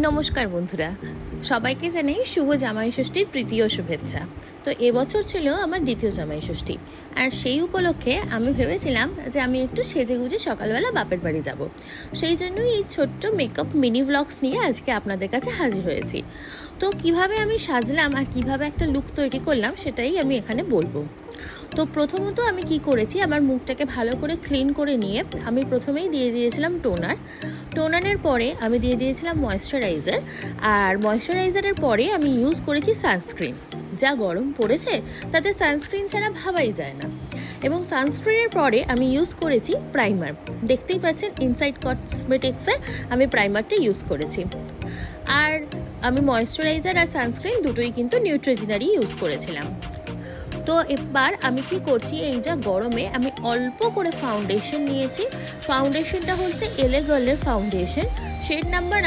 নমস্কার বন্ধুরা, সবাইকে জানাই শুভ জামাই ষষ্ঠীর প্রীতি ও শুভেচ্ছা। তো এবছর ছিল আমার দ্বিতীয় জামাই ষষ্ঠী, আর সেই উপলক্ষে আমি ভেবেছিলাম যে আমি একটু সেজেগুজে সকালবেলা বাপের বাড়ি যাব। সেই জন্যই এই ছোট্ট মেকআপ মিনি ভ্লগস নিয়ে আজকে আপনাদের কাছে হাজির হয়েছি। তো কিভাবে আমি সাজলাম আর কিভাবে একটা লুক তৈরি করলাম সেটাই আমি এখানে বলবো। তো প্রথমত আমি কি করেছি, আমার মুখটাকে ভালো করে ক্লিন করে নিয়ে আমি প্রথমেই দিয়ে দিয়েছিলাম টোনারের পরে আমি দিয়ে দিয়েছিলাম ময়েশ্চারাইজার, আর ময়েশ্চারাইজারের পরে আমি ইউজ করেছি সানস্ক্রিন। যা গরম পড়েছে তাতে সানস্ক্রিন ছাড়া ভাবাই যায় না। এবং সানস্ক্রিনের পরে আমি ইউজ করেছি প্রাইমার। দেখতেই পাচ্ছেন ইনসাইড কসমেটিক্সের আমি প্রাইমারটা ইউজ করেছি। আর আমি ময়েশ্চারাইজার আর সানস্ক্রিন দুটোই কিন্তু নিউট্রিজিনারই ইউজ করেছিলাম। তো এবার আমি কি করছি, এই যা গরমে আমি অল্প করে ফাউন্ডেশন নিয়েছি। ফাউন্ডেশনটা হচ্ছে এলে গার্লের ফাউন্ডেশন, শেড নাম্বার